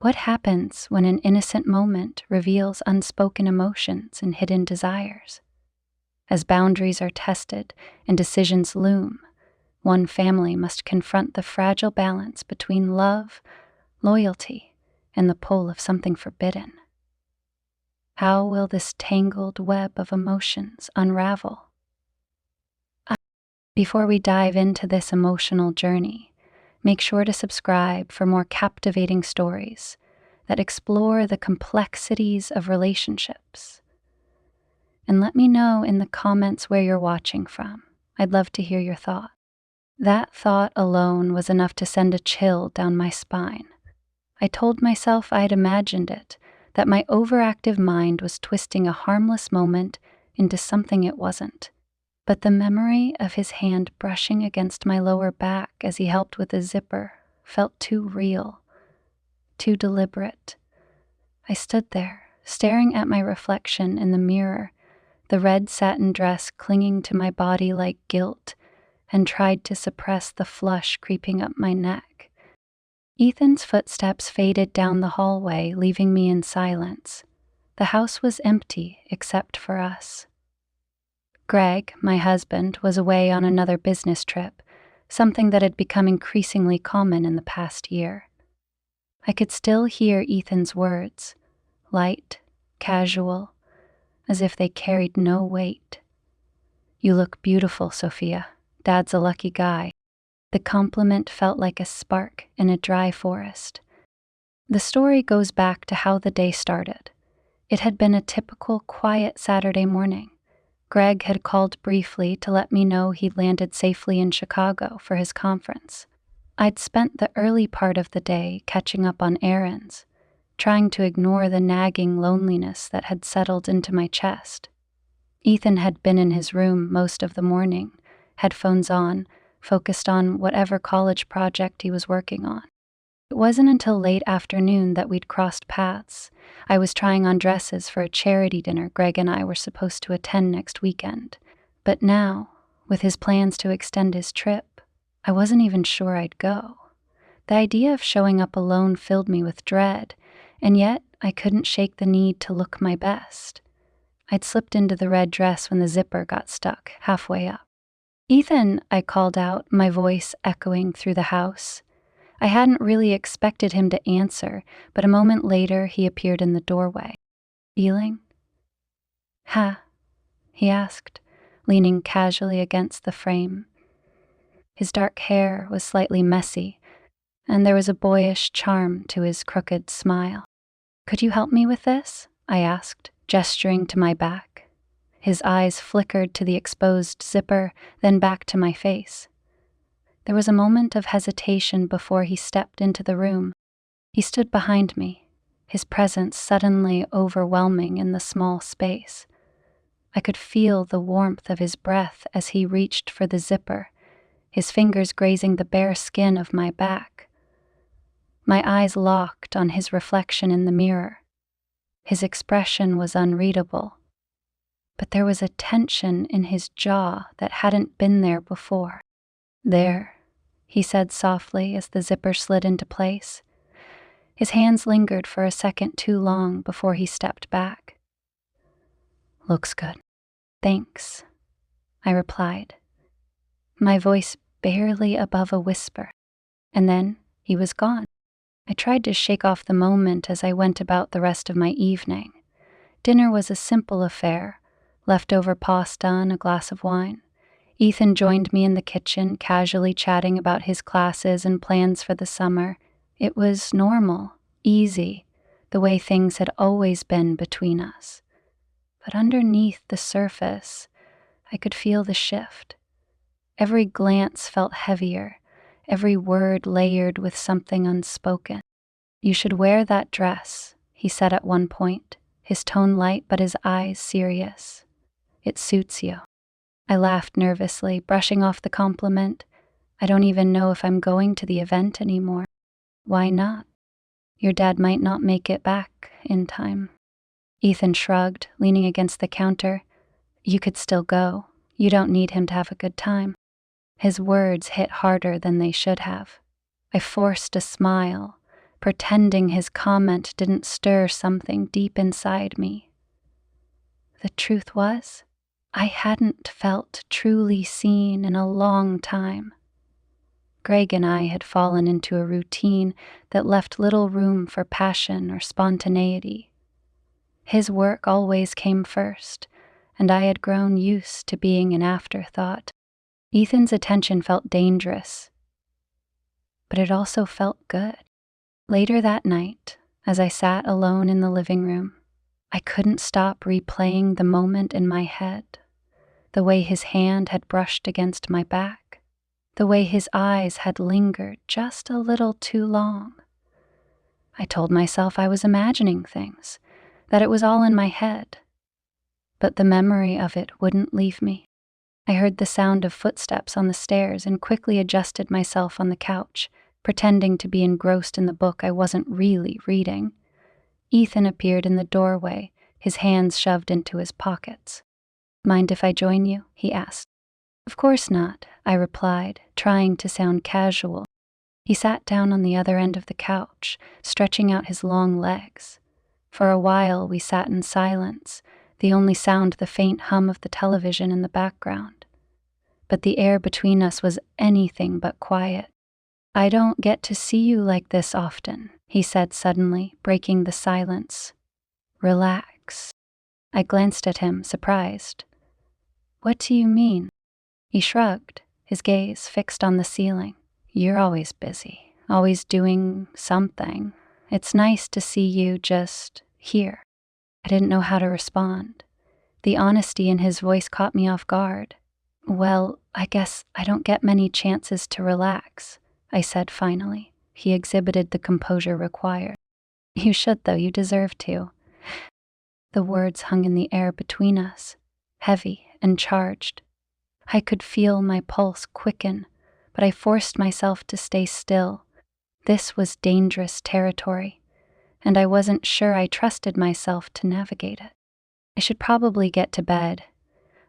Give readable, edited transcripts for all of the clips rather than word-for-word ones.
What happens when an innocent moment reveals unspoken emotions and hidden desires? As boundaries are tested and decisions loom, one family must confront the fragile balance between love, loyalty, and the pull of something forbidden. How will this tangled web of emotions unravel? Before we dive into this emotional journey, make sure to subscribe for more captivating stories that explore the complexities of relationships. And let me know in the comments where you're watching from. I'd love to hear your thought. That thought alone was enough to send a chill down my spine. I told myself I had imagined it, that my overactive mind was twisting a harmless moment into something it wasn't. But the memory of his hand brushing against my lower back as he helped with the zipper felt too real, too deliberate. I stood there, staring at my reflection in the mirror, the red satin dress clinging to my body like guilt, and tried to suppress the flush creeping up my neck. Ethan's footsteps faded down the hallway, leaving me in silence. The house was empty except for us. Greg, my husband, was away on another business trip, something that had become increasingly common in the past year. I could still hear Ethan's words, light, casual, as if they carried no weight. "You look beautiful, Sophia. Dad's a lucky guy." The compliment felt like a spark in a dry forest. The story goes back to how the day started. It had been a typical quiet Saturday morning. Greg had called briefly to let me know he'd landed safely in Chicago for his conference. I'd spent the early part of the day catching up on errands, trying to ignore the nagging loneliness that had settled into my chest. Ethan had been in his room most of the morning, headphones on, focused on whatever college project he was working on. It wasn't until late afternoon that we'd crossed paths. I was trying on dresses for a charity dinner Greg and I were supposed to attend next weekend. But now, with his plans to extend his trip, I wasn't even sure I'd go. The idea of showing up alone filled me with dread, and yet I couldn't shake the need to look my best. I'd slipped into the red dress when the zipper got stuck halfway up. "Ethan," I called out, my voice echoing through the house. I hadn't really expected him to answer, but a moment later he appeared in the doorway. "Feeling?" "Ha?" he asked, leaning casually against the frame. His dark hair was slightly messy, and there was a boyish charm to his crooked smile. "Could you help me with this?" I asked, gesturing to my back. His eyes flickered to the exposed zipper, then back to my face. There was a moment of hesitation before he stepped into the room. He stood behind me, his presence suddenly overwhelming in the small space. I could feel the warmth of his breath as he reached for the zipper, his fingers grazing the bare skin of my back. My eyes locked on his reflection in the mirror. His expression was unreadable, but there was a tension in his jaw that hadn't been there before. "There," he said softly as the zipper slid into place. His hands lingered for a second too long before he stepped back. "Looks good." "Thanks," I replied, my voice barely above a whisper. And then he was gone. I tried to shake off the moment as I went about the rest of my evening. Dinner was a simple affair, leftover pasta and a glass of wine. Ethan joined me in the kitchen, casually chatting about his classes and plans for the summer. It was normal, easy, the way things had always been between us. But underneath the surface, I could feel the shift. Every glance felt heavier, every word layered with something unspoken. "You should wear that dress," he said at one point, his tone light but his eyes serious. "It suits you." I laughed nervously, brushing off the compliment. "I don't even know if I'm going to the event anymore." "Why not?" "Your dad might not make it back in time." Ethan shrugged, leaning against the counter. "You could still go. You don't need him to have a good time." His words hit harder than they should have. I forced a smile, pretending his comment didn't stir something deep inside me. The truth was, I hadn't felt truly seen in a long time. Greg and I had fallen into a routine that left little room for passion or spontaneity. His work always came first, and I had grown used to being an afterthought. Ethan's attention felt dangerous, but it also felt good. Later that night, as I sat alone in the living room, I couldn't stop replaying the moment in my head, the way his hand had brushed against my back, the way his eyes had lingered just a little too long. I told myself I was imagining things, that it was all in my head, but the memory of it wouldn't leave me. I heard the sound of footsteps on the stairs and quickly adjusted myself on the couch, pretending to be engrossed in the book I wasn't really reading. Ethan appeared in the doorway, his hands shoved into his pockets. "Mind if I join you?" he asked. "Of course not," I replied, trying to sound casual. He sat down on the other end of the couch, stretching out his long legs. For a while we sat in silence, the only sound the faint hum of the television in the background. But the air between us was anything but quiet. "I don't get to see you like this often," he said suddenly, breaking the silence. "Relax." I glanced at him, surprised. "What do you mean?" He shrugged, his gaze fixed on the ceiling. "You're always busy, always doing something. It's nice to see you just here." I didn't know how to respond. The honesty in his voice caught me off guard. "Well, I guess I don't get many chances to relax," I said finally. He exhibited the composure required. "You should, though. You deserve to." The words hung in the air between us, heavy and charged. I could feel my pulse quicken, but I forced myself to stay still. This was dangerous territory, and I wasn't sure I trusted myself to navigate it. "I should probably get to bed,"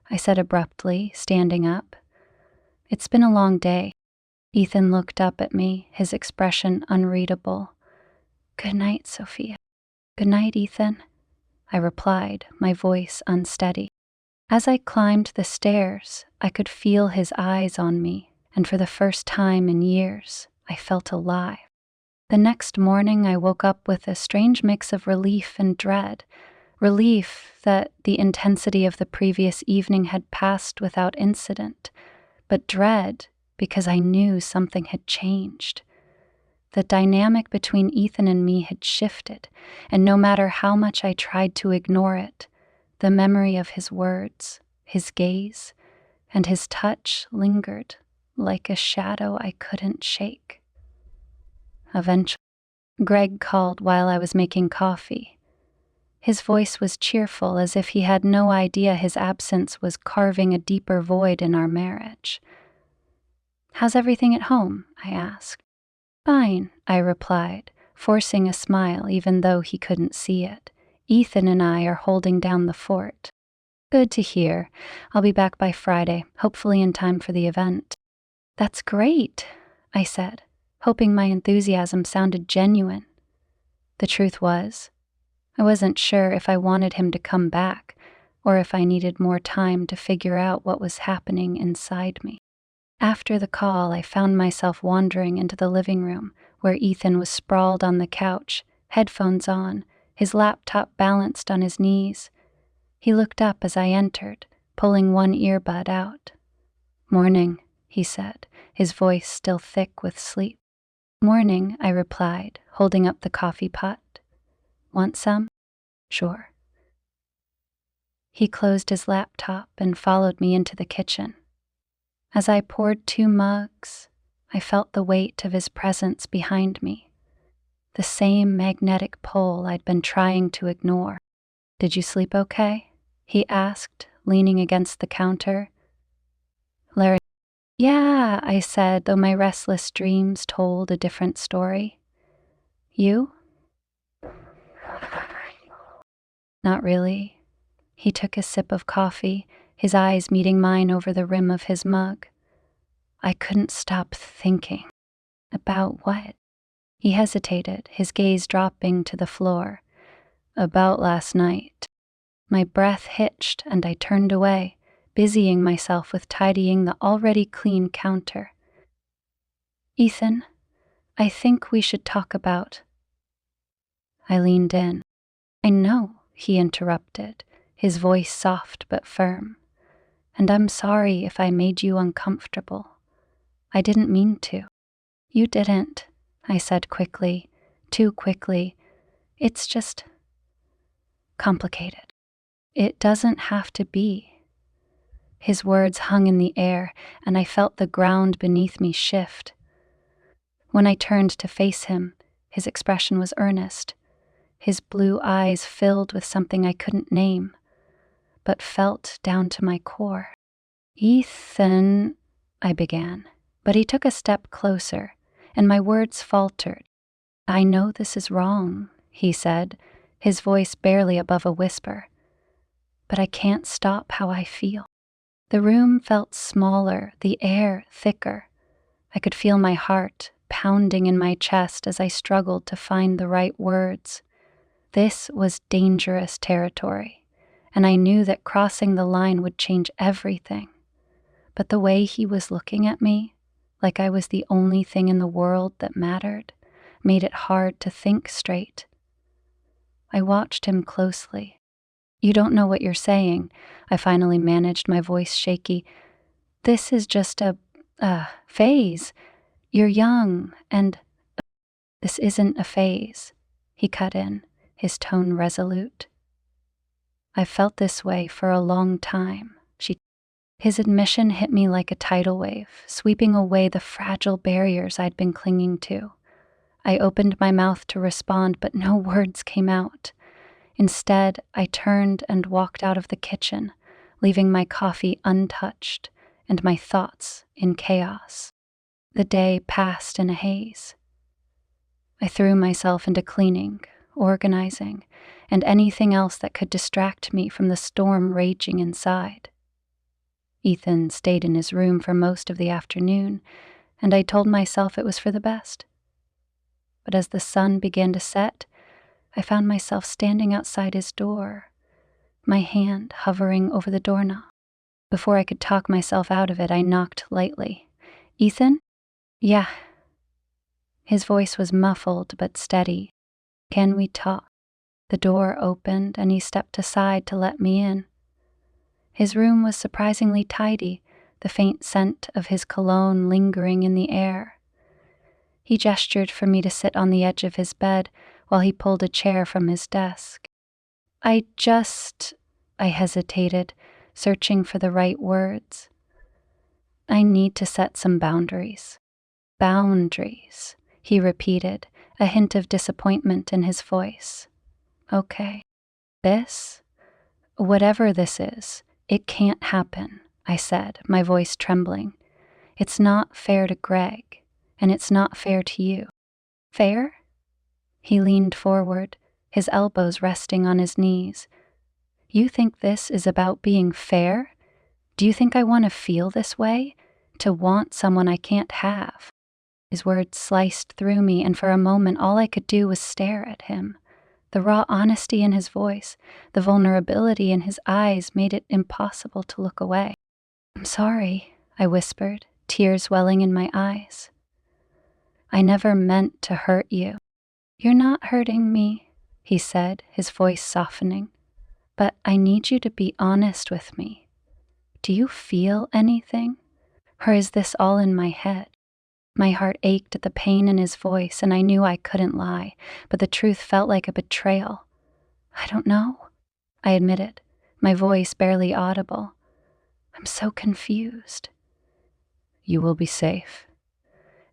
I said abruptly, standing up. "It's been a long day." Ethan looked up at me, his expression unreadable. "Good night, Sophia." "Good night, Ethan," I replied, my voice unsteady. As I climbed the stairs, I could feel his eyes on me, and for the first time in years, I felt alive. The next morning, I woke up with a strange mix of relief and dread. Relief that the intensity of the previous evening had passed without incident, but dread because I knew something had changed. The dynamic between Ethan and me had shifted, and no matter how much I tried to ignore it, the memory of his words, his gaze, and his touch lingered like a shadow I couldn't shake. Eventually, Greg called while I was making coffee. His voice was cheerful, as if he had no idea his absence was carving a deeper void in our marriage. "How's everything at home?" I asked. "Fine," I replied, forcing a smile even though he couldn't see it. "Ethan and I are holding down the fort." "Good to hear. I'll be back by Friday, hopefully in time for the event." "That's great," I said, hoping my enthusiasm sounded genuine. The truth was, I wasn't sure if I wanted him to come back or if I needed more time to figure out what was happening inside me. After the call, I found myself wandering into the living room where Ethan was sprawled on the couch, headphones on, his laptop balanced on his knees. He looked up as I entered, pulling one earbud out. "Morning," he said, his voice still thick with sleep. "Morning," I replied, holding up the coffee pot. "Want some?" "Sure." He closed his laptop and followed me into the kitchen. As I poured 2 mugs, I felt the weight of his presence behind me, the same magnetic pull I'd been trying to ignore. "Did you sleep okay?" he asked, leaning against the counter. Larry, "Yeah," I said, though my restless dreams told a different story. "You?" "Not really." He took a sip of coffee, his eyes meeting mine over the rim of his mug. I couldn't stop thinking. About what? He hesitated, his gaze dropping to the floor. About last night. My breath hitched and I turned away, busying myself with tidying the already clean counter. Ethan, I think we should talk about. I leaned in. I know, he interrupted, his voice soft but firm. And I'm sorry if I made you uncomfortable. I didn't mean to. You didn't, I said quickly, too quickly. It's just complicated. It doesn't have to be. His words hung in the air, and I felt the ground beneath me shift. When I turned to face him, his expression was earnest, his blue eyes filled with something I couldn't name, but felt down to my core. Ethan, I began, but he took a step closer, and my words faltered. I know this is wrong, he said, his voice barely above a whisper, but I can't stop how I feel. The room felt smaller, the air thicker. I could feel my heart pounding in my chest as I struggled to find the right words. This was dangerous territory, and I knew that crossing the line would change everything. But the way he was looking at me, like I was the only thing in the world that mattered, made it hard to think straight. I watched him closely. You don't know what you're saying, I finally managed, my voice shaky. This is just a phase. You're young, and this isn't a phase, he cut in, his tone resolute. I've felt this way for a long time, His admission hit me like a tidal wave, sweeping away the fragile barriers I'd been clinging to. I opened my mouth to respond, but no words came out. Instead, I turned and walked out of the kitchen, leaving my coffee untouched and my thoughts in chaos. The day passed in a haze. I threw myself into cleaning, organizing, and anything else that could distract me from the storm raging inside. Ethan stayed in his room for most of the afternoon, and I told myself it was for the best. But as the sun began to set, I found myself standing outside his door, my hand hovering over the doorknob. Before I could talk myself out of it, I knocked lightly. Ethan? Yeah. His voice was muffled but steady. Can we talk? The door opened and he stepped aside to let me in. His room was surprisingly tidy, the faint scent of his cologne lingering in the air. He gestured for me to sit on the edge of his bed while he pulled a chair from his desk. I hesitated, searching for the right words. I need to set some boundaries. Boundaries, he repeated, a hint of disappointment in his voice. Okay. Whatever this is, it can't happen, I said, my voice trembling. It's not fair to Greg, and it's not fair to you. Fair? He leaned forward, his elbows resting on his knees. You think this is about being fair? Do you think I want to feel this way? To want someone I can't have? His words sliced through me, and for a moment all I could do was stare at him. The raw honesty in his voice, the vulnerability in his eyes made it impossible to look away. I'm sorry, I whispered, tears welling in my eyes. I never meant to hurt you. You're not hurting me, he said, his voice softening. But I need you to be honest with me. Do you feel anything? Or is this all in my head? My heart ached at the pain in his voice, and I knew I couldn't lie, but the truth felt like a betrayal. I don't know, I admitted, my voice barely audible. I'm so confused. You will be safe.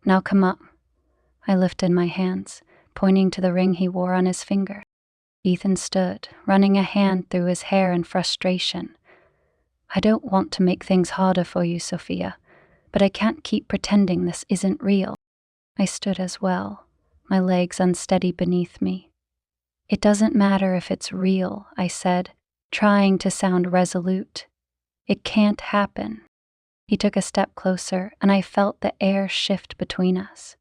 Now come up. I lifted my hands, pointing to the ring he wore on his finger. Ethan stood, running a hand through his hair in frustration. I don't want to make things harder for you, Sophia, but I can't keep pretending this isn't real. I stood as well, my legs unsteady beneath me. It doesn't matter if it's real, I said, trying to sound resolute. It can't happen. He took a step closer, and I felt the air shift between us.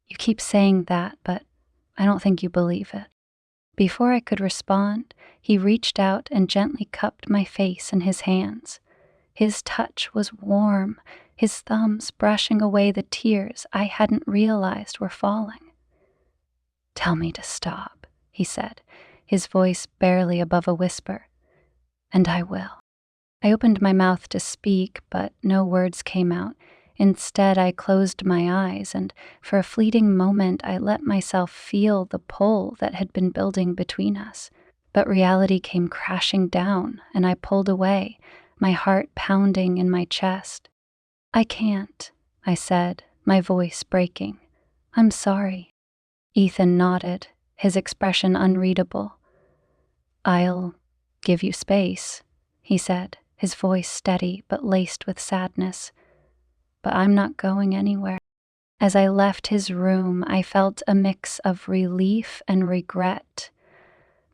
You keep saying that, but I don't think you believe it." Before I could respond, he reached out and gently cupped my face in his hands. His touch was warm, his thumbs brushing away the tears I hadn't realized were falling. "Tell me to stop," he said, his voice barely above a whisper. "And I will." I opened my mouth to speak, but no words came out. Instead, I closed my eyes, and for a fleeting moment, I let myself feel the pull that had been building between us. But reality came crashing down, and I pulled away, my heart pounding in my chest. "I can't," I said, my voice breaking. "I'm sorry." Ethan nodded, his expression unreadable. "I'll give you space," he said, his voice steady but laced with sadness. "But I'm not going anywhere." As I left his room, I felt a mix of relief and regret.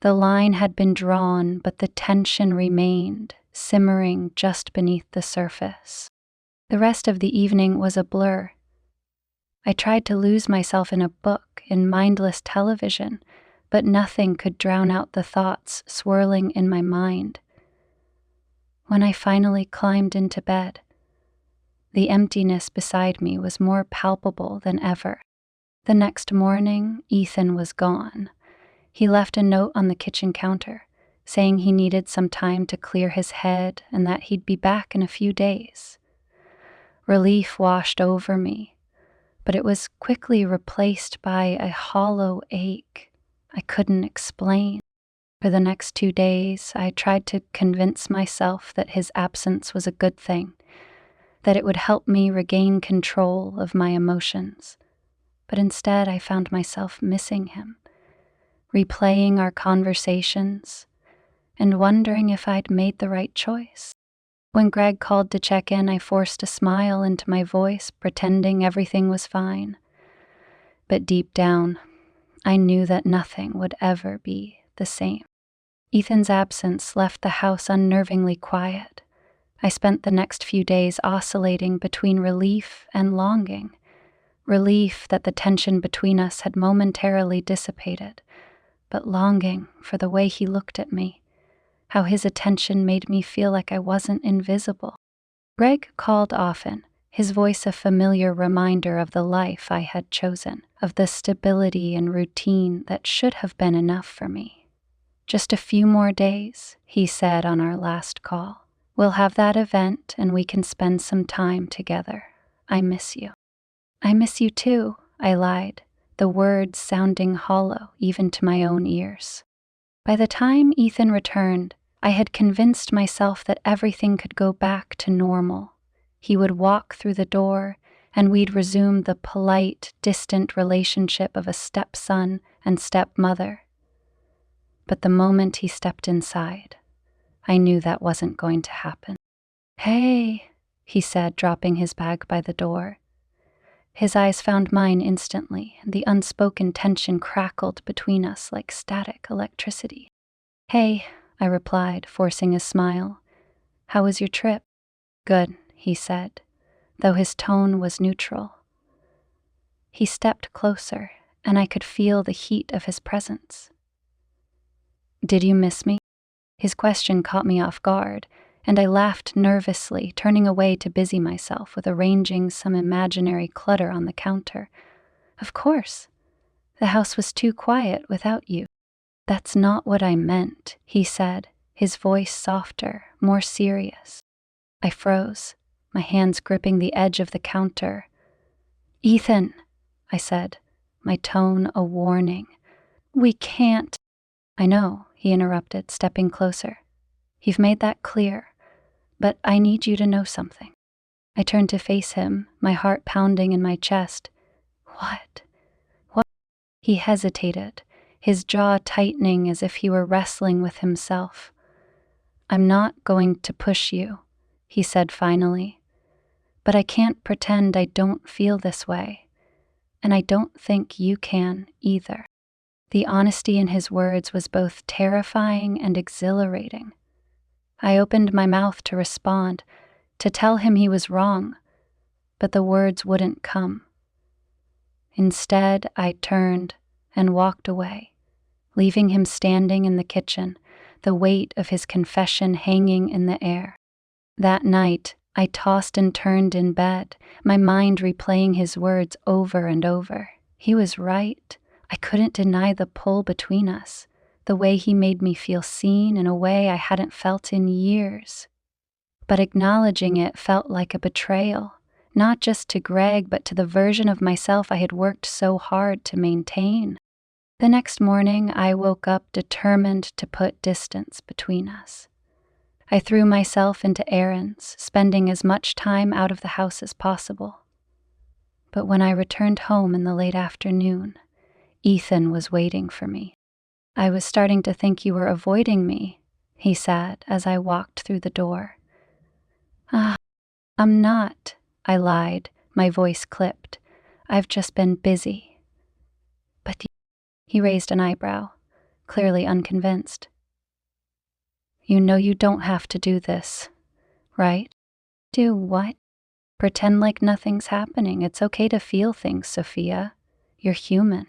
The line had been drawn, but the tension remained, simmering just beneath the surface. The rest of the evening was a blur. I tried to lose myself in a book, in mindless television, but nothing could drown out the thoughts swirling in my mind. When I finally climbed into bed, the emptiness beside me was more palpable than ever. The next morning, Ethan was gone. He left a note on the kitchen counter, saying he needed some time to clear his head and that he'd be back in a few days. Relief washed over me, but it was quickly replaced by a hollow ache I couldn't explain. For the next 2 days, I tried to convince myself that his absence was a good thing, that it would help me regain control of my emotions. But instead, I found myself missing him, replaying our conversations, and wondering if I'd made the right choice. When Greg called to check in, I forced a smile into my voice, pretending everything was fine. But deep down, I knew that nothing would ever be the same. Ethan's absence left the house unnervingly quiet. I spent the next few days oscillating between relief and longing. Relief that the tension between us had momentarily dissipated, but longing for the way he looked at me, how his attention made me feel like I wasn't invisible. Greg called often, his voice a familiar reminder of the life I had chosen, of the stability and routine that should have been enough for me. "Just a few more days," he said on our last call. "We'll have that event and we can spend some time together. I miss you." "I miss you too," I lied, the words sounding hollow even to my own ears. By the time Ethan returned, I had convinced myself that everything could go back to normal. He would walk through the door, and we'd resume the polite, distant relationship of a stepson and stepmother. But the moment he stepped inside, I knew that wasn't going to happen. "Hey," he said, dropping his bag by the door. His eyes found mine instantly, and the unspoken tension crackled between us like static electricity. "Hey," I replied, forcing a smile. "How was your trip?" "Good," he said, though his tone was neutral. He stepped closer, and I could feel the heat of his presence. "Did you miss me?" His question caught me off guard, and I laughed nervously, turning away to busy myself with arranging some imaginary clutter on the counter. "Of course. The house was too quiet without you." "That's not what I meant," he said, his voice softer, more serious. I froze, my hands gripping the edge of the counter. "Ethan," I said, my tone a warning. "We can't." "I know," he interrupted, stepping closer. "You've made that clear, but I need you to know something." I turned to face him, my heart pounding in my chest. "What?" He hesitated, his jaw tightening as if he were wrestling with himself. "I'm not going to push you," he said finally, "but I can't pretend I don't feel this way, and I don't think you can either." The honesty in his words was both terrifying and exhilarating. I opened my mouth to respond, to tell him he was wrong, but the words wouldn't come. Instead, I turned and walked away, leaving him standing in the kitchen, the weight of his confession hanging in the air. That night, I tossed and turned in bed, my mind replaying his words over and over. He was right. I couldn't deny the pull between us, the way he made me feel seen in a way I hadn't felt in years. But acknowledging it felt like a betrayal, not just to Greg, but to the version of myself I had worked so hard to maintain. The next morning, I woke up determined to put distance between us. I threw myself into errands, spending as much time out of the house as possible. But when I returned home in the late afternoon, Ethan was waiting for me. "I was starting to think you were avoiding me," he said as I walked through the door. "Ah, I'm not," I lied, my voice clipped. "I've just been busy." "But he raised an eyebrow, clearly unconvinced. "You know you don't have to do this, right?" "Do what?" "Pretend like nothing's happening. It's okay to feel things, Sophia. You're human."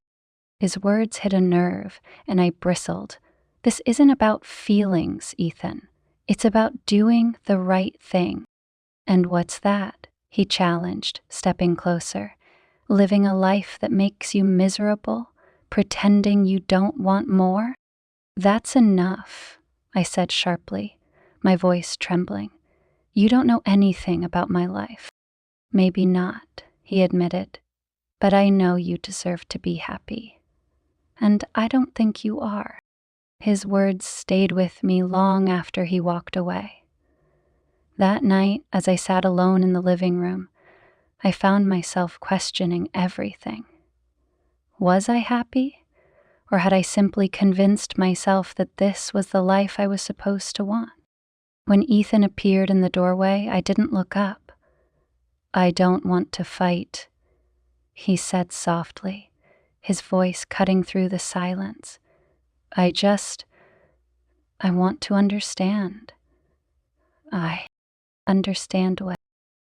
His words hit a nerve, and I bristled. "This isn't about feelings, Ethan. It's about doing the right thing." "And what's that?" he challenged, stepping closer. "Living a life that makes you miserable? Pretending you don't want more?" "That's enough," I said sharply, my voice trembling. "You don't know anything about my life." "Maybe not," he admitted, "but I know you deserve to be happy. And I don't think you are." His words stayed with me long after he walked away. That night, as I sat alone in the living room, I found myself questioning everything. Was I happy? Or had I simply convinced myself that this was the life I was supposed to want? When Ethan appeared in the doorway, I didn't look up. "I don't want to fight," he said softly, his voice cutting through the silence. I want to understand." "I understand what?"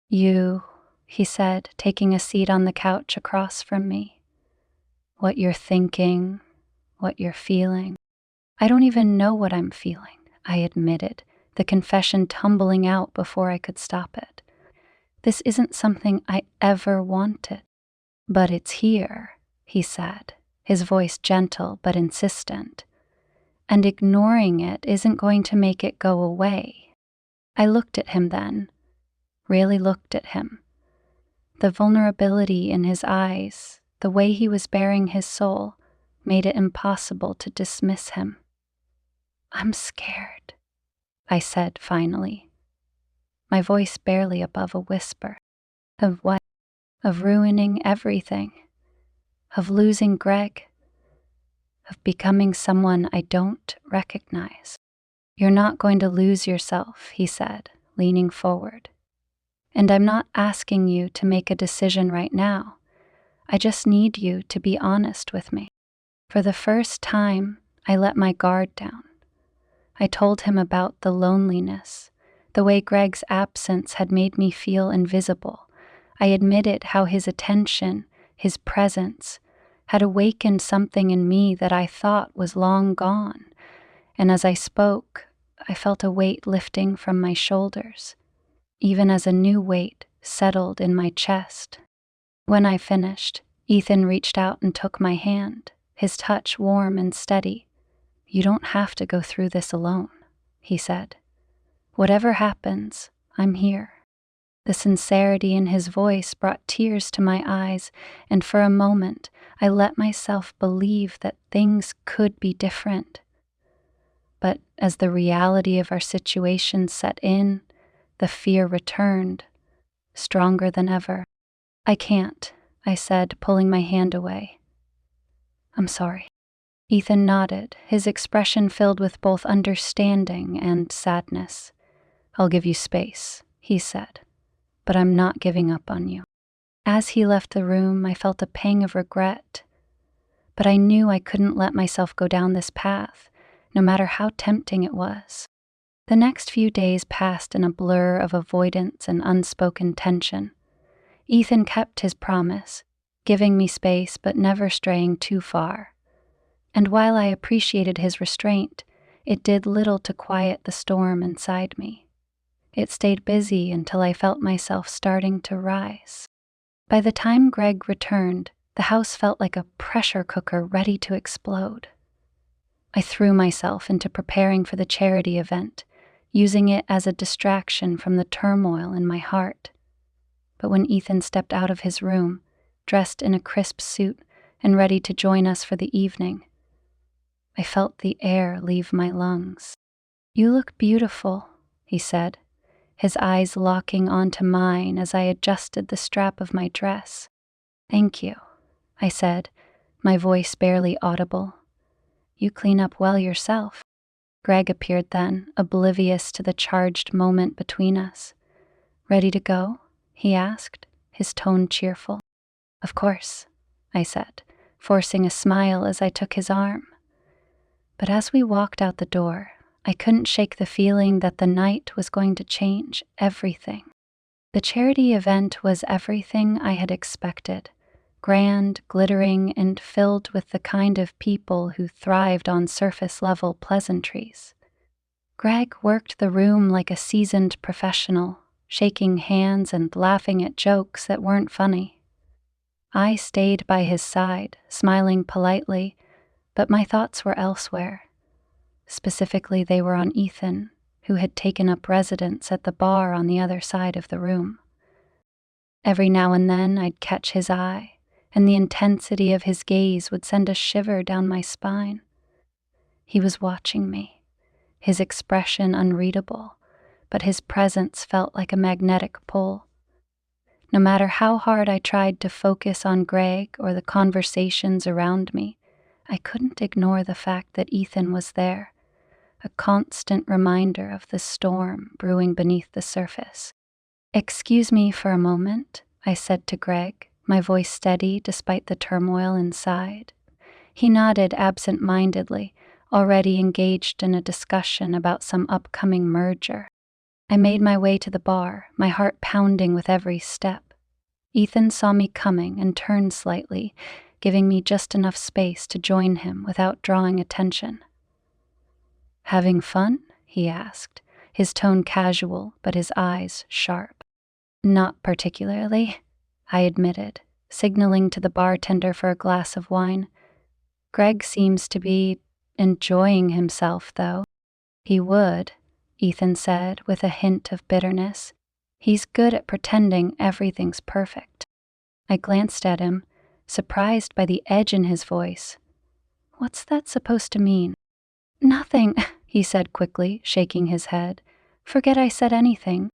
"You," he said, taking a seat on the couch across from me. "What you're thinking, what you're feeling." "I don't even know what I'm feeling," I admitted, the confession tumbling out before I could stop it. "This isn't something I ever wanted." "But it's here," he said, his voice gentle but insistent. "And ignoring it isn't going to make it go away." I looked at him then, really looked at him. The vulnerability in his eyes, the way he was baring his soul, made it impossible to dismiss him. "I'm scared," I said finally, my voice barely above a whisper. "Of what?" "Of ruining everything. Of losing Greg. Of becoming someone I don't recognize." "You're not going to lose yourself," he said, leaning forward. "And I'm not asking you to make a decision right now. I just need you to be honest with me." For the first time, I let my guard down. I told him about the loneliness, the way Greg's absence had made me feel invisible. I admitted how his attention, his presence, had awakened something in me that I thought was long gone. And as I spoke, I felt a weight lifting from my shoulders, even as a new weight settled in my chest. When I finished, Ethan reached out and took my hand, his touch warm and steady. "You don't have to go through this alone," he said. "Whatever happens, I'm here." The sincerity in his voice brought tears to my eyes, and for a moment I let myself believe that things could be different. But as the reality of our situation set in, the fear returned, stronger than ever. "I can't," I said, pulling my hand away. "I'm sorry." Ethan nodded, his expression filled with both understanding and sadness. "I'll give you space," he said, "but I'm not giving up on you." As he left the room, I felt a pang of regret, but I knew I couldn't let myself go down this path, no matter how tempting it was. The next few days passed in a blur of avoidance and unspoken tension. Ethan kept his promise, giving me space but never straying too far. And while I appreciated his restraint, it did little to quiet the storm inside me. It stayed busy until I felt myself starting to rise. By the time Greg returned, the house felt like a pressure cooker ready to explode. I threw myself into preparing for the charity event, using it as a distraction from the turmoil in my heart. But when Ethan stepped out of his room, dressed in a crisp suit and ready to join us for the evening, I felt the air leave my lungs. "You look beautiful," he said, his eyes locking onto mine as I adjusted the strap of my dress. "Thank you," I said, my voice barely audible. "You clean up well yourself." Greg appeared then, oblivious to the charged moment between us. "Ready to go?" he asked, his tone cheerful. "Of course," I said, forcing a smile as I took his arm. But as we walked out the door, I couldn't shake the feeling that the night was going to change everything. The charity event was everything I had expected. Grand, glittering, and filled with the kind of people who thrived on surface-level pleasantries. Greg worked the room like a seasoned professional, shaking hands and laughing at jokes that weren't funny. I stayed by his side, smiling politely, but my thoughts were elsewhere. Specifically, they were on Ethan, who had taken up residence at the bar on the other side of the room. Every now and then I'd catch his eye, and the intensity of his gaze would send a shiver down my spine. He was watching me, his expression unreadable, but his presence felt like a magnetic pull. No matter how hard I tried to focus on Greg or the conversations around me, I couldn't ignore the fact that Ethan was there, a constant reminder of the storm brewing beneath the surface. "Excuse me for a moment," I said to Greg, my voice steady despite the turmoil inside. He nodded absent-mindedly, already engaged in a discussion about some upcoming merger. I made my way to the bar, my heart pounding with every step. Ethan saw me coming and turned slightly, giving me just enough space to join him without drawing attention. "Having fun?" he asked, his tone casual but his eyes sharp. "Not particularly," I admitted, signaling to the bartender for a glass of wine. "Greg seems to be enjoying himself, though." "He would," Ethan said with a hint of bitterness. "He's good at pretending everything's perfect." I glanced at him, surprised by the edge in his voice. "What's that supposed to mean?" "Nothing," he said quickly, shaking his head. "Forget I said anything."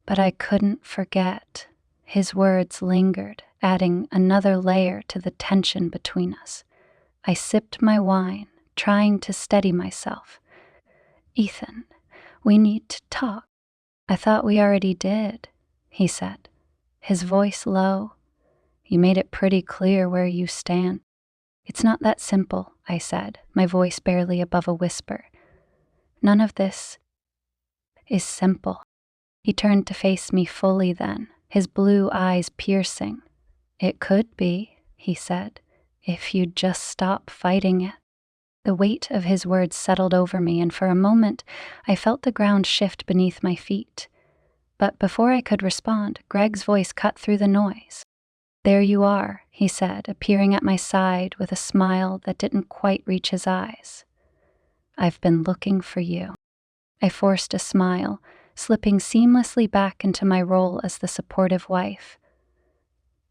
But I couldn't forget. His words lingered, adding another layer to the tension between us. I sipped my wine, trying to steady myself. "Ethan, we need to talk." "I thought we already did," he said, his voice low. "You made it pretty clear where you stand." "It's not that simple," I said, my voice barely above a whisper. "None of this is simple." He turned to face me fully then, his blue eyes piercing. "It could be," he said, "if you'd just stop fighting it." The weight of his words settled over me, and for a moment I felt the ground shift beneath my feet. But before I could respond, Greg's voice cut through the noise. "There you are," he said, appearing at my side with a smile that didn't quite reach his eyes. "I've been looking for you." I forced a smile, slipping seamlessly back into my role as the supportive wife.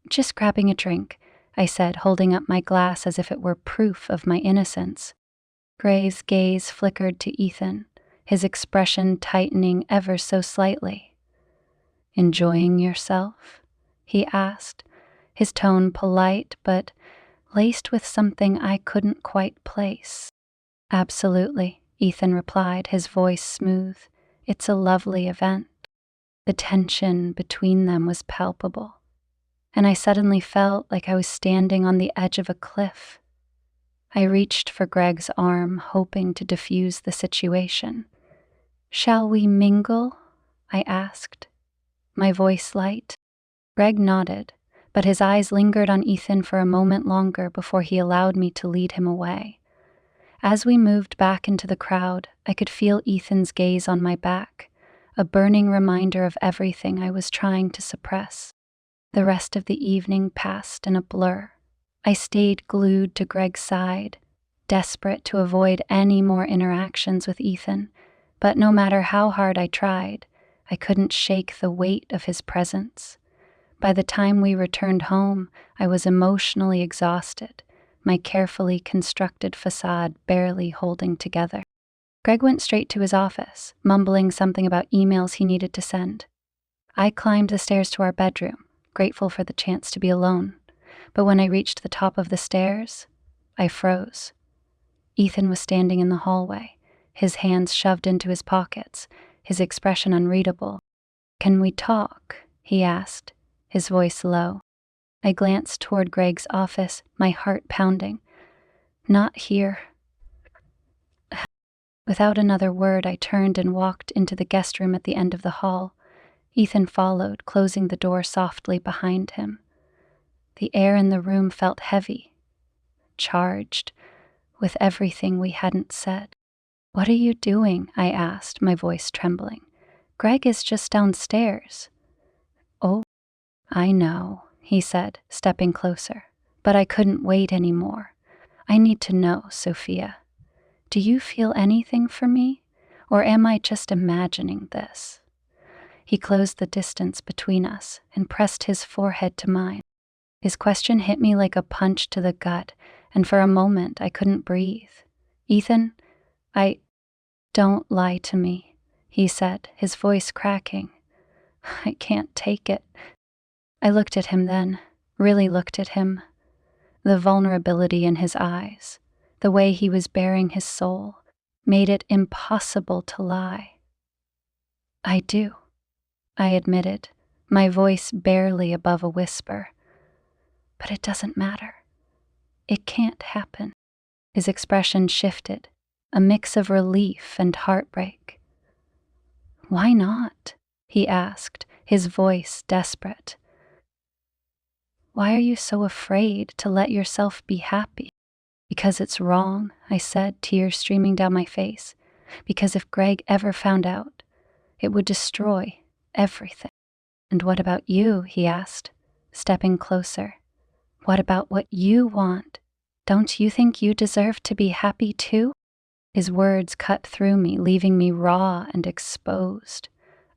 "Just grabbing a drink," I said, holding up my glass as if it were proof of my innocence. Greg's gaze flickered to Ethan, his expression tightening ever so slightly. "Enjoying yourself?" he asked, his tone polite but laced with something I couldn't quite place. "Absolutely," Ethan replied, his voice smooth. "It's a lovely event." The tension between them was palpable, and I suddenly felt like I was standing on the edge of a cliff. I reached for Greg's arm, hoping to diffuse the situation. "Shall we mingle?" I asked, my voice light. Greg nodded, but his eyes lingered on Ethan for a moment longer before he allowed me to lead him away. As we moved back into the crowd, I could feel Ethan's gaze on my back, a burning reminder of everything I was trying to suppress. The rest of the evening passed in a blur. I stayed glued to Greg's side, desperate to avoid any more interactions with Ethan, but no matter how hard I tried, I couldn't shake the weight of his presence. By the time we returned home, I was emotionally exhausted, my carefully constructed facade barely holding together. Greg went straight to his office, mumbling something about emails he needed to send. I climbed the stairs to our bedroom, grateful for the chance to be alone. But when I reached the top of the stairs, I froze. Ethan was standing in the hallway, his hands shoved into his pockets, his expression unreadable. "Can we talk?" he asked, his voice low. I glanced toward Greg's office, my heart pounding. "Not here." Without another word, I turned and walked into the guest room at the end of the hall. Ethan followed, closing the door softly behind him. The air in the room felt heavy, charged, with everything we hadn't said. "What are you doing?" I asked, my voice trembling. "Greg is just downstairs." "Oh, I know," he said, stepping closer. "But I couldn't wait anymore. I need to know, Sophia. Do you feel anything for me? Or am I just imagining this?" He closed the distance between us and pressed his forehead to mine. His question hit me like a punch to the gut, and for a moment I couldn't breathe. "Ethan, don't lie to me," he said, his voice cracking. "I can't take it." I looked at him then, really looked at him. The vulnerability in his eyes, the way he was baring his soul, made it impossible to lie. "I do," I admitted, my voice barely above a whisper. "But it doesn't matter. It can't happen." His expression shifted, a mix of relief and heartbreak. "Why not?" he asked, his voice desperate. "Why are you so afraid to let yourself be happy?" "Because it's wrong," I said, tears streaming down my face. "Because if Greg ever found out, it would destroy everything." "And what about you?" he asked, stepping closer. "What about what you want? Don't you think you deserve to be happy too?" His words cut through me, leaving me raw and exposed.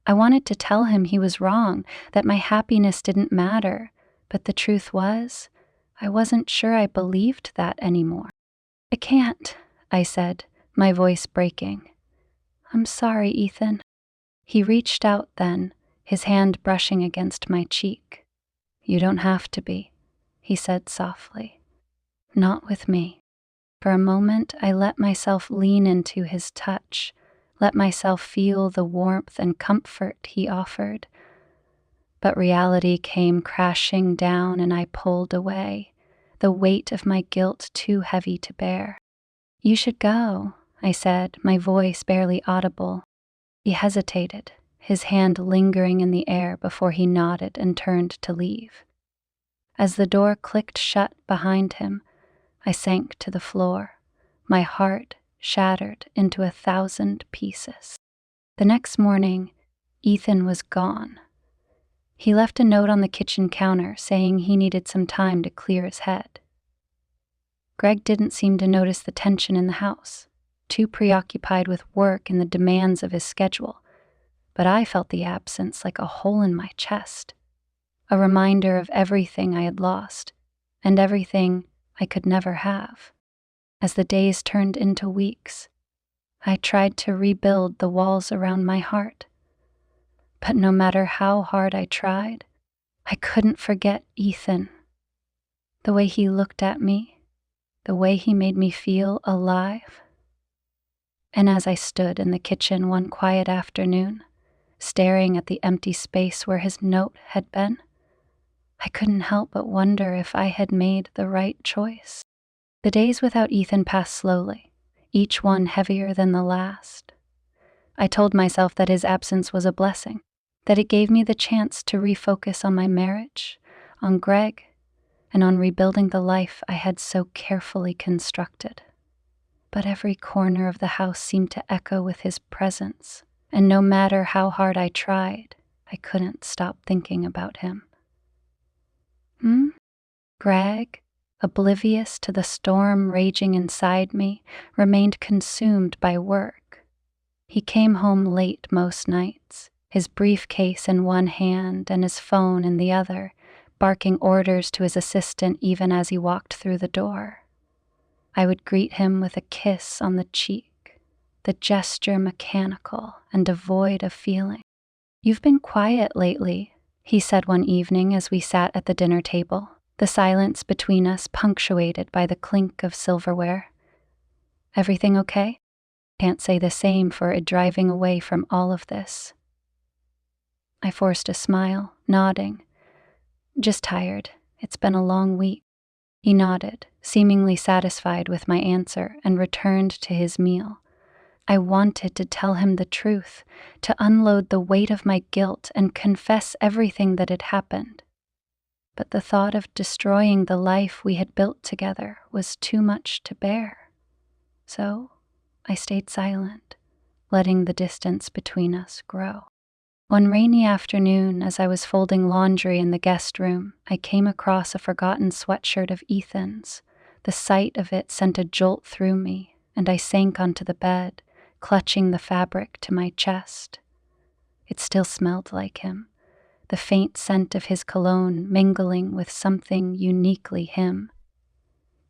I wanted to tell him he was wrong, that my happiness didn't matter, but the truth was, I wasn't sure I believed that anymore. "I can't," I said, my voice breaking. "I'm sorry, Ethan." He reached out then, his hand brushing against my cheek. "You don't have to be," he said softly. "Not with me." For a moment, I let myself lean into his touch, let myself feel the warmth and comfort he offered. But reality came crashing down and I pulled away, the weight of my guilt too heavy to bear. "You should go," I said, my voice barely audible. He hesitated, his hand lingering in the air before he nodded and turned to leave. As the door clicked shut behind him, I sank to the floor, my heart shattered into 1,000 pieces. The next morning, Ethan was gone. He left a note on the kitchen counter saying he needed some time to clear his head. Greg didn't seem to notice the tension in the house, too preoccupied with work and the demands of his schedule, but I felt the absence like a hole in my chest, a reminder of everything I had lost and everything I could never have. As the days turned into weeks, I tried to rebuild the walls around my heart. But no matter how hard I tried, I couldn't forget Ethan. The way he looked at me, the way he made me feel alive. And as I stood in the kitchen one quiet afternoon, staring at the empty space where his note had been, I couldn't help but wonder if I had made the right choice. The days without Ethan passed slowly, each one heavier than the last. I told myself that his absence was a blessing, that it gave me the chance to refocus on my marriage, on Greg, and on rebuilding the life I had so carefully constructed. But every corner of the house seemed to echo with his presence, and no matter how hard I tried, I couldn't stop thinking about him. Greg, oblivious to the storm raging inside me, remained consumed by work. He came home late most nights, his briefcase in one hand and his phone in the other, barking orders to his assistant even as he walked through the door. I would greet him with a kiss on the cheek, the gesture mechanical and devoid of feeling. "You've been quiet lately," he said one evening as we sat at the dinner table, the silence between us punctuated by the clink of silverware. "Everything okay?" Can't say the same for driving away from all of this. I forced a smile, nodding. "Just tired. It's been a long week." He nodded, seemingly satisfied with my answer, and returned to his meal. I wanted to tell him the truth, to unload the weight of my guilt and confess everything that had happened. But the thought of destroying the life we had built together was too much to bear. So I stayed silent, letting the distance between us grow. One rainy afternoon, as I was folding laundry in the guest room, I came across a forgotten sweatshirt of Ethan's. The sight of it sent a jolt through me, and I sank onto the bed, clutching the fabric to my chest. It still smelled like him, the faint scent of his cologne mingling with something uniquely him.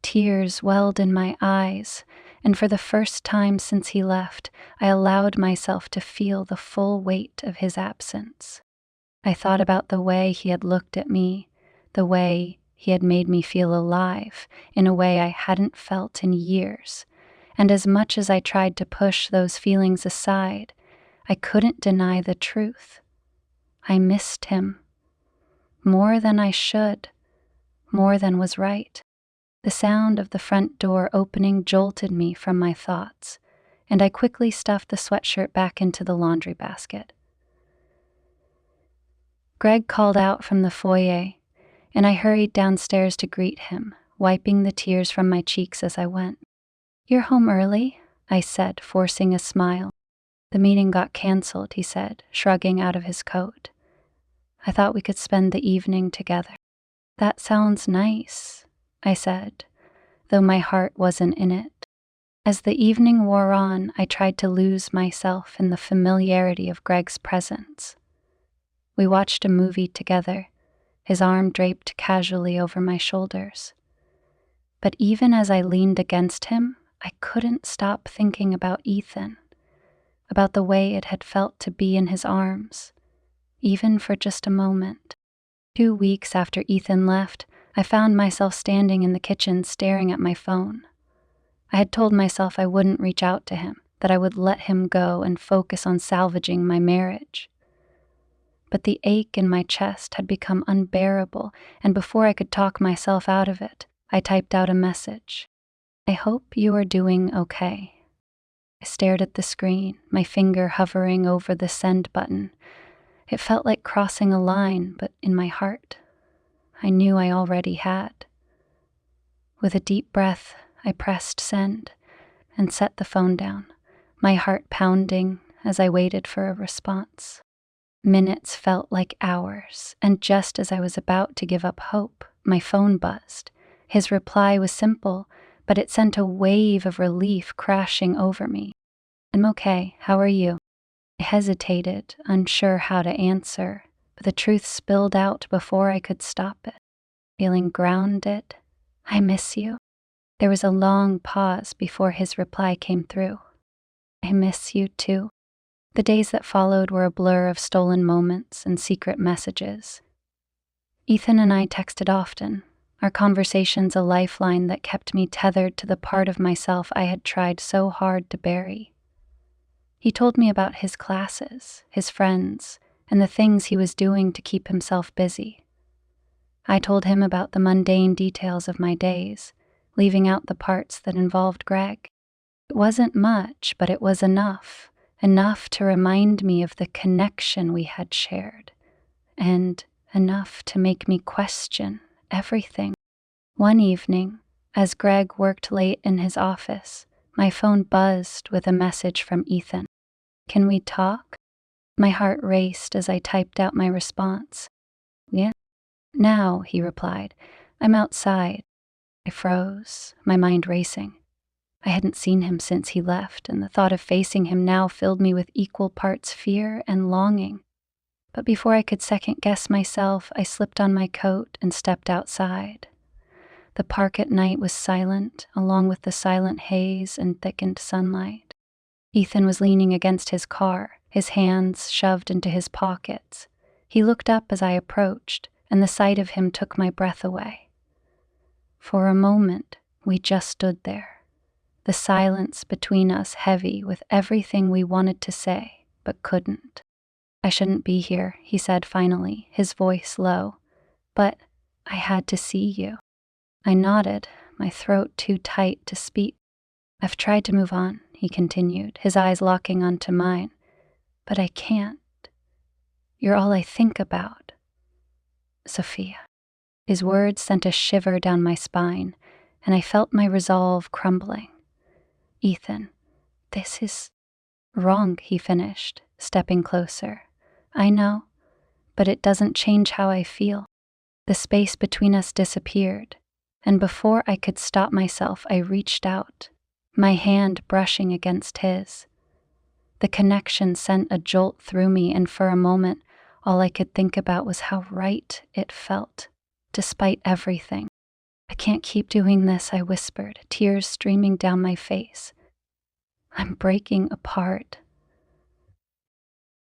Tears welled in my eyes, and for the first time since he left, I allowed myself to feel the full weight of his absence. I thought about the way he had looked at me, the way he had made me feel alive in a way I hadn't felt in years, and as much as I tried to push those feelings aside, I couldn't deny the truth. I missed him. More than I should, more than was right. The sound of the front door opening jolted me from my thoughts, and I quickly stuffed the sweatshirt back into the laundry basket. Greg called out from the foyer, and I hurried downstairs to greet him, wiping the tears from my cheeks as I went. "You're home early?" I said, forcing a smile. "The meeting got canceled," he said, shrugging out of his coat. "I thought we could spend the evening together." "That sounds nice," I said, though my heart wasn't in it. As the evening wore on, I tried to lose myself in the familiarity of Greg's presence. We watched a movie together, his arm draped casually over my shoulders. But even as I leaned against him, I couldn't stop thinking about Ethan, about the way it had felt to be in his arms, even for just a moment. 2 weeks after Ethan left, I found myself standing in the kitchen staring at my phone. I had told myself I wouldn't reach out to him, that I would let him go and focus on salvaging my marriage. But the ache in my chest had become unbearable, and before I could talk myself out of it, I typed out a message. "I hope you are doing okay." I stared at the screen, my finger hovering over the send button. It felt like crossing a line, but in my heart, I knew I already had. With a deep breath, I pressed send and set the phone down, my heart pounding as I waited for a response. Minutes felt like hours, and just as I was about to give up hope, my phone buzzed. His reply was simple, but it sent a wave of relief crashing over me. "I'm okay. How are you?" I hesitated, unsure how to answer, but the truth spilled out before I could stop it. Feeling grounded. "I miss you." There was a long pause before his reply came through. "I miss you too." The days that followed were a blur of stolen moments and secret messages. Ethan and I texted often, our conversations a lifeline that kept me tethered to the part of myself I had tried so hard to bury. He told me about his classes, his friends, and the things he was doing to keep himself busy. I told him about the mundane details of my days, leaving out the parts that involved Greg. It wasn't much, but it was enough to remind me of the connection we had shared, and enough to make me question everything. One evening, as Greg worked late in his office, my phone buzzed with a message from Ethan. "Can we talk?" My heart raced as I typed out my response. "Yeah, now," he replied. "I'm outside." I froze, my mind racing. I hadn't seen him since he left, and the thought of facing him now filled me with equal parts fear and longing. But before I could second-guess myself, I slipped on my coat and stepped outside. The park at night was silent, along with the silent haze and thickened sunlight. Ethan was leaning against his car, his hands shoved into his pockets. He looked up as I approached, and the sight of him took my breath away. For a moment, we just stood there, the silence between us heavy with everything we wanted to say, but couldn't. "I shouldn't be here," he said finally, his voice low. "But I had to see you." I nodded, my throat too tight to speak. "I've tried to move on," he continued, his eyes locking onto mine. "But I can't. You're all I think about. Sophia." His words sent a shiver down my spine, and I felt my resolve crumbling. "Ethan, this is wrong," he finished, stepping closer. "I know, but it doesn't change how I feel." The space between us disappeared, and before I could stop myself, I reached out, my hand brushing against his. The connection sent a jolt through me, and for a moment, all I could think about was how right it felt, despite everything. "I can't keep doing this," I whispered, tears streaming down my face. "I'm breaking apart."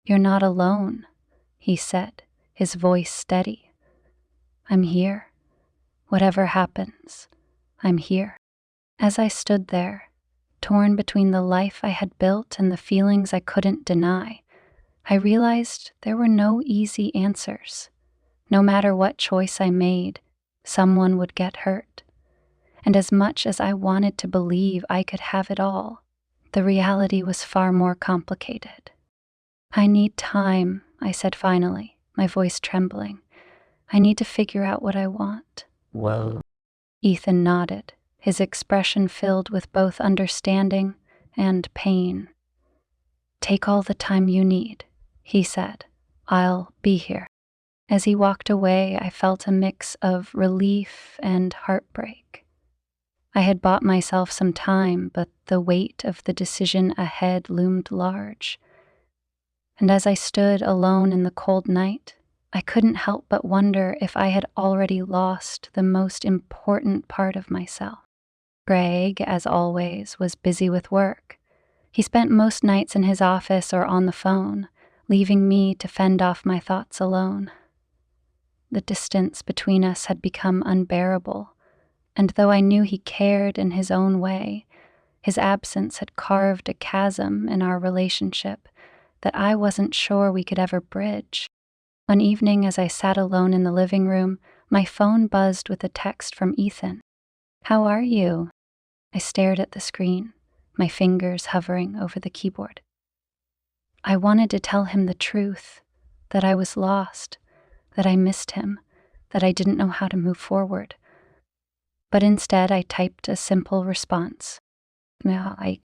"You're not alone," he said, his voice steady. "I'm here. Whatever happens, I'm here." As I stood there, torn between the life I had built and the feelings I couldn't deny, I realized there were no easy answers. No matter what choice I made, someone would get hurt. And as much as I wanted to believe I could have it all, the reality was far more complicated. "I need time," I said finally, my voice trembling. "I need to figure out what I want." Well, Ethan nodded, his expression filled with both understanding and pain. "Take all the time you need," he said. "I'll be here." As he walked away, I felt a mix of relief and heartbreak. I had bought myself some time, but the weight of the decision ahead loomed large. And as I stood alone in the cold night, I couldn't help but wonder if I had already lost the most important part of myself. Greg, as always, was busy with work. He spent most nights in his office or on the phone, leaving me to fend off my thoughts alone. The distance between us had become unbearable, and though I knew he cared in his own way, his absence had carved a chasm in our relationship that I wasn't sure we could ever bridge. One evening, as I sat alone in the living room, my phone buzzed with a text from Ethan. "How are you?" I stared at the screen, my fingers hovering over the keyboard. I wanted to tell him the truth, that I was lost, that I missed him, that I didn't know how to move forward. But instead, I typed a simple response. "Yeah, I